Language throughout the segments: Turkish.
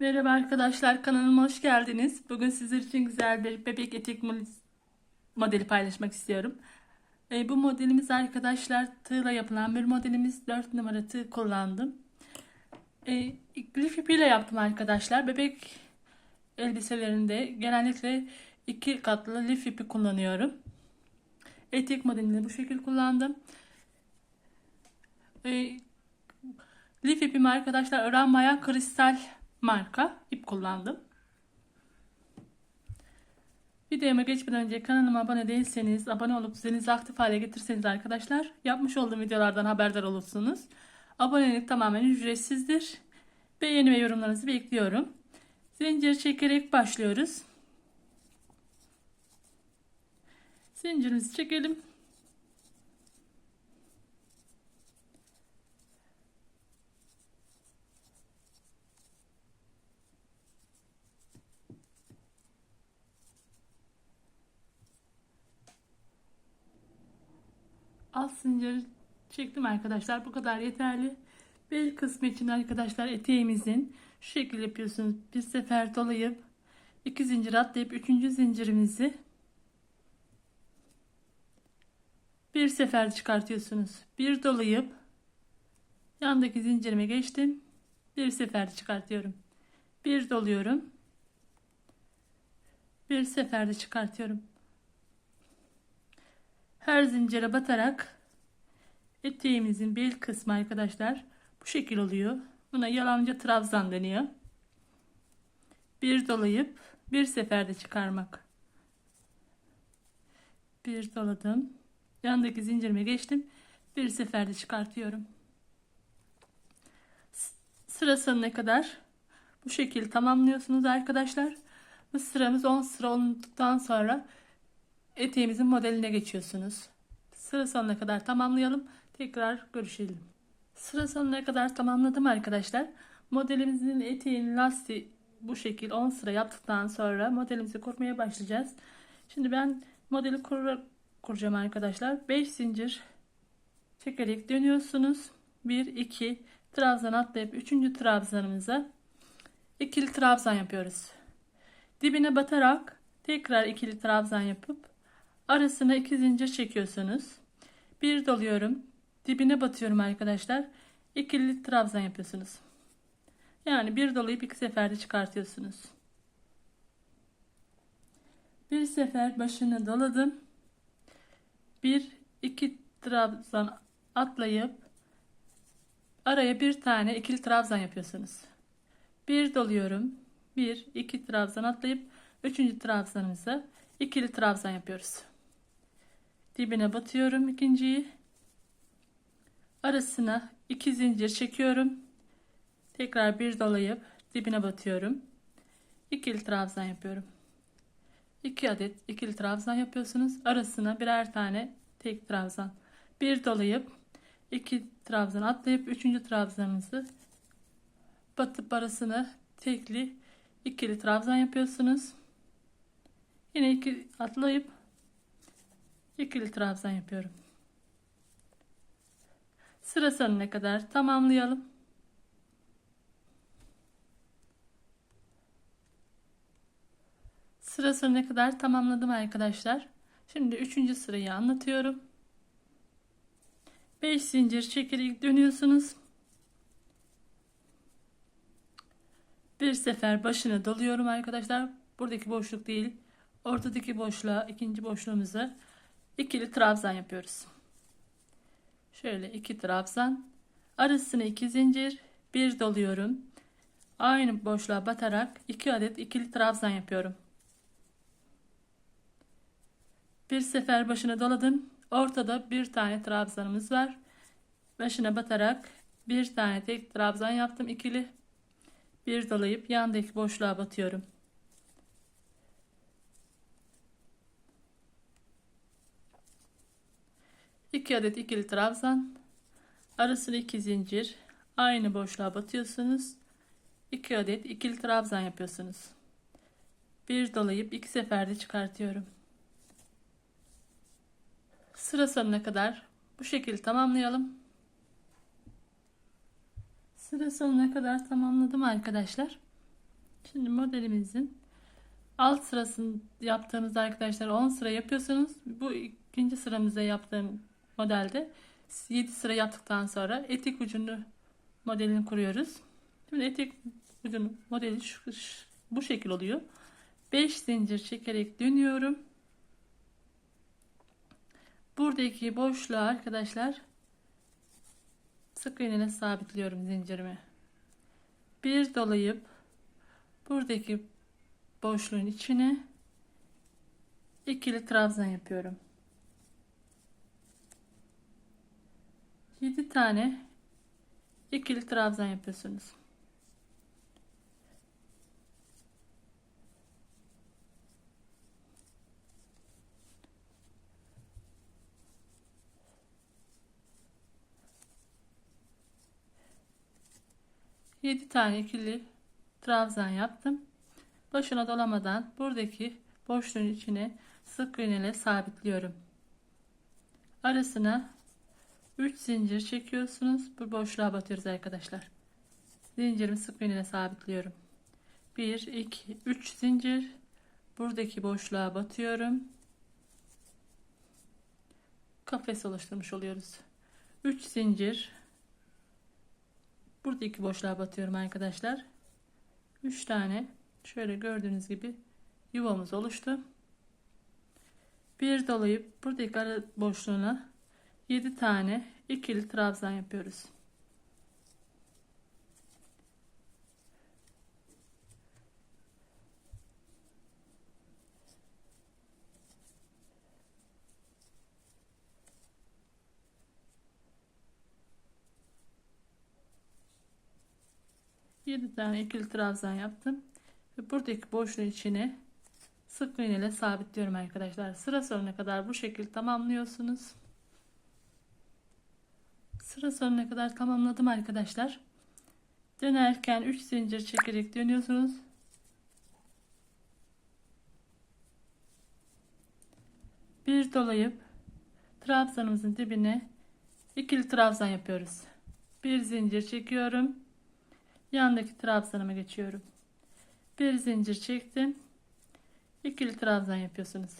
Merhaba arkadaşlar, kanalıma hoş geldiniz. Bugün sizler için güzel bir bebek etek modeli paylaşmak istiyorum. Bu modelimiz arkadaşlar tığla yapılan bir modelimiz. 4 numara tığ kullandım. Lif ipiyle yaptım arkadaşlar. Bebek elbiselerinde genellikle 2 katlı lif ipi kullanıyorum. Etek modelini bu şekilde kullandım. E, Lif ipimi arkadaşlar öğrenmeyen kristal marka ip kullandım. Videoma geçmeden önce kanalıma abone değilseniz abone olup zilinizi aktif hale getirseniz arkadaşlar yapmış olduğum videolardan haberdar olursunuz. Abonelik tamamen ücretsizdir. Beğeni ve yorumlarınızı bekliyorum. Zincir çekerek başlıyoruz. Zincirimizi çekelim. Alt zinciri çektim arkadaşlar. Bu kadar yeterli. Bel kısmı için arkadaşlar eteğimizin şu şekilde yapıyorsunuz. Bir sefer dolayıp 2 zincir atlayıp 3. zincirimizi bir sefer çıkartıyorsunuz. Bir dolayıp yandaki zincirime geçtim. Bir sefer çıkartıyorum. Bir doluyorum. Bir seferde çıkartıyorum. Her zincire batarak eteğimizin bel kısmı arkadaşlar bu şekil oluyor. Buna yalancı trabzan deniyor. Bir dolayıp bir seferde çıkarmak. Bir doladım. Yandaki zincirime geçtim. Bir seferde çıkartıyorum. Sıra sonuna kadar bu şekilde tamamlıyorsunuz arkadaşlar. Bu sıramız 10 sıra olduktan sonra eteğimizin modeline geçiyorsunuz. Sıra sonuna kadar tamamlayalım. Tekrar görüşelim. Sıra sonuna kadar tamamladım arkadaşlar. Modelimizin eteğinin lastiği bu şekil 10 sıra yaptıktan sonra modelimizi kurmaya başlayacağız. Şimdi ben modeli kuracağım arkadaşlar. 5 zincir çekerek dönüyorsunuz. 1 2 trabzan atlayıp 3. trabzanımıza ikili trabzan yapıyoruz. Dibine batarak tekrar ikili trabzan yapıp arasına 2 zincir çekiyorsunuz. Bir doluyorum. Dibine batıyorum arkadaşlar. İkili trabzan yapıyorsunuz. Yani bir dolayıp 2 seferde çıkartıyorsunuz. Bir sefer başını doladım. 1 2 trabzan atlayıp araya bir tane ikili trabzan yapıyorsunuz. Bir doluyorum. 1 2 trabzan atlayıp 3. trabzanımıza ikili trabzan yapıyoruz. Dibine batıyorum ikinciyi. Arasına 2 zincir çekiyorum. Tekrar bir dolayıp dibine batıyorum. İkili trabzan yapıyorum. 2 adet ikili trabzan yapıyorsunuz. Arasına birer tane tek trabzan. Bir dolayıp 2 trabzan atlayıp 3. trabzanınızı batıp arasına tekli ikili trabzan yapıyorsunuz. Yine 2 atlayıp ikili trabzan yapıyorum. Sıra sonuna kadar tamamlayalım. Sıra sonuna kadar tamamladım arkadaşlar. Şimdi 3. sırayı anlatıyorum. 5 zincir çekerek dönüyorsunuz. Bir sefer başını doluyorum arkadaşlar. Buradaki boşluk değil. Ortadaki boşluğa, ikinci boşluğumuza ikili trabzan yapıyoruz. Şöyle 2 trabzan. Arasına 2 zincir. Bir doluyorum. Aynı boşluğa batarak 2 adet ikili trabzan yapıyorum. Bir sefer başına doladım. Ortada bir tane trabzanımız var. Başına batarak bir tane tek trabzan yaptım ikili. Bir dolayıp yandaki boşluğa batıyorum. İki adet ikili trabzan. Arasına 2 zincir. Aynı boşluğa batıyorsunuz. 2 adet ikili trabzan yapıyorsunuz. Bir dolayıp 2 seferde çıkartıyorum. Sıra sonuna kadar bu şekilde tamamlayalım. Sıra sonuna kadar tamamladım arkadaşlar. Şimdi modelimizin alt sırasını yaptığımızda arkadaşlar 10 sıra yapıyorsunuz. Bu ikinci sıramızda yaptığım modelde 7 sıra yaptıktan sonra etek ucunu modelini kuruyoruz. Şimdi etek ucunu modeli bu şekil oluyor. 5 zincir çekerek dönüyorum. Buradaki boşluğa arkadaşlar sık iğneyle sabitliyorum zincirimi. Bir dolayıp buradaki boşluğun içine ikili trabzan yapıyorum. 7 tane ikili trabzan yapıyorsunuz. Yedi tane ikili trabzan yaptım. Başına dolamadan buradaki boşluğun içine sık iğneyle sabitliyorum. Arasına 3 zincir çekiyorsunuz. Bu boşluğa batıyoruz arkadaşlar. Zincirimi sık iğneyle sabitliyorum. 1 2 3 zincir buradaki boşluğa batıyorum. Kafes oluşturmuş oluyoruz. 3 zincir buradaki boşluğa batıyorum arkadaşlar. 3 tane şöyle gördüğünüz gibi yuvamız oluştu. Bir dolayıp buradaki ara boşluğuna 7 tane ikili trabzan yapıyoruz. Yedi tane ikili trabzan yaptım ve buradaki boşluğun içine sık iğne ile sabitliyorum arkadaşlar. Sıra sonuna kadar bu şekilde tamamlıyorsunuz. Sıra sonuna kadar tamamladım arkadaşlar. Dönerken 3 zincir çekerek dönüyorsunuz. Bir dolayıp trabzanımızın dibine ikili trabzan yapıyoruz. Bir zincir çekiyorum. Yandaki trabzanıma geçiyorum. Bir zincir çektim. İkili trabzan yapıyorsunuz.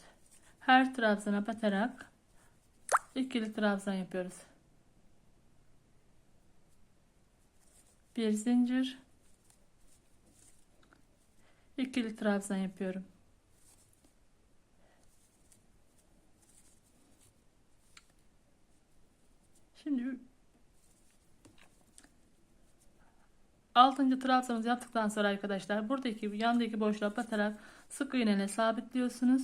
Her trabzana batarak ikili trabzan yapıyoruz. Bir zincir, ikili trabzan yapıyorum. Şimdi 6. trabzanımızı yaptıktan sonra arkadaşlar buradaki yandaki boşluğa batarak sık iğne ile sabitliyorsunuz.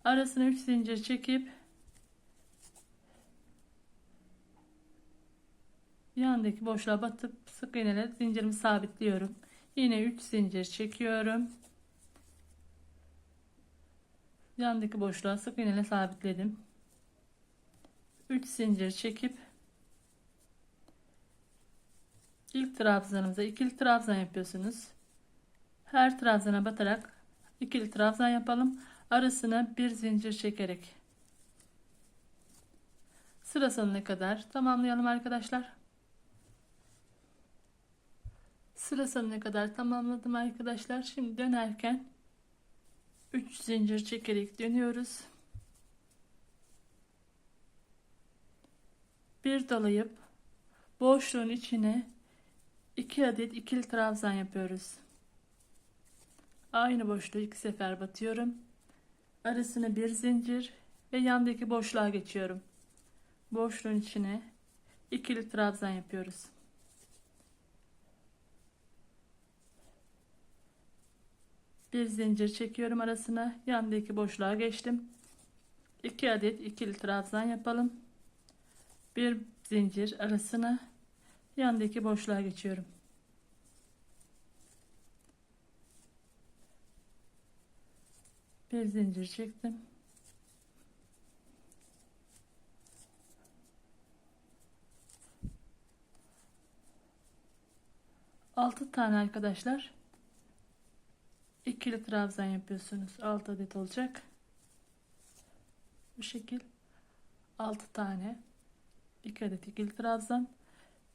Arasına 3 zincir çekip yandaki boşluğa batıp sık iğne ile zincirimi sabitliyorum. Yine 3 zincir çekiyorum. Yandaki boşluğa sık iğne ile sabitledim. 3 zincir çekip ilk trabzanımıza ikili trabzan yapıyorsunuz. Her trabzana batarak ikili trabzan yapalım. Arasına bir zincir çekerek sıra sonuna kadar tamamlayalım arkadaşlar. Sıra sonuna kadar tamamladım arkadaşlar. Şimdi dönerken 3 zincir çekerek dönüyoruz. Bir dolayıp boşluğun içine 2 adet ikili trabzan yapıyoruz. Aynı boşluğu 2 sefer batıyorum. Arasına bir zincir ve yandaki boşluğa geçiyorum. Boşluğun içine ikili trabzan yapıyoruz. Bir zincir çekiyorum arasına, yandaki boşluğa geçtim. 2 adet ikili trabzan yapalım. Bir zincir arasına, yandaki boşluğa geçiyorum. Bir zincir çektim. Altı tane arkadaşlar ikili trabzan yapıyorsunuz. 6 adet olacak. Bu şekil 6 tane 2 adet ikili trabzan.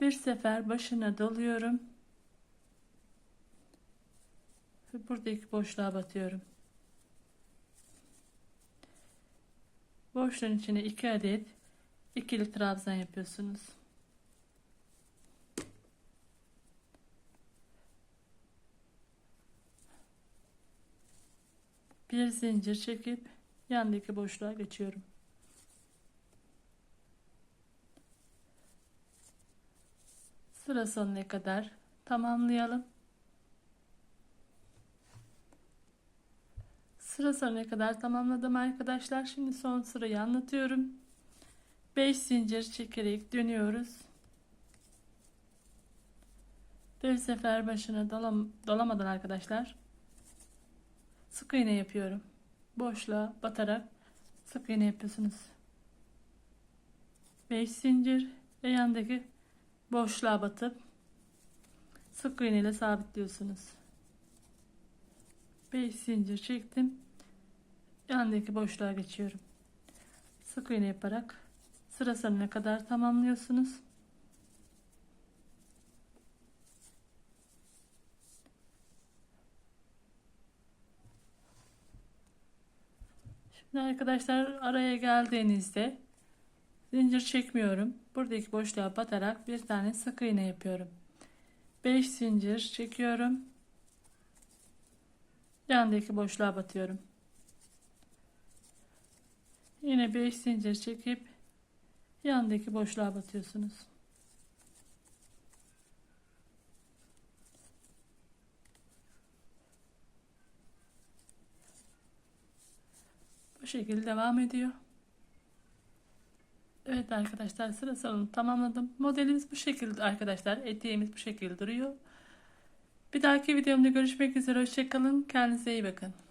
Bir sefer başına doluyorum. Ve buradaki boşluğa batıyorum. Boşluğun içine 2 adet ikili trabzan yapıyorsunuz. Bir zincir çekip yandaki boşluğa geçiyorum. Sıra sonuna kadar tamamlayalım. Sıra sonuna kadar tamamladım arkadaşlar. Şimdi son sırayı anlatıyorum. 5 zincir çekerek dönüyoruz. Bir sefer başına dolamadan arkadaşlar sık iğne yapıyorum. Boşluğa batarak sık iğne yapıyorsunuz. 5 zincir ve yandaki boşluğa batıp sık iğne ile sabitliyorsunuz. 5 zincir çektim. Yandaki boşluğa geçiyorum. Sık iğne yaparak sıra sonuna kadar tamamlıyorsunuz. Şimdi arkadaşlar araya geldiğinizde zincir çekmiyorum. Buradaki boşluğa batarak bir tane sık iğne yapıyorum. 5 zincir çekiyorum. Yandaki boşluğa batıyorum. Yine 5 zincir çekip yandaki boşluğa batıyorsunuz. Bu şekilde devam ediyor. Evet arkadaşlar, sıra sonunu tamamladım. Modelimiz bu şekilde arkadaşlar. Eteğimiz bu şekilde duruyor. Bir dahaki videomda görüşmek üzere. Hoşça kalın. Kendinize iyi bakın.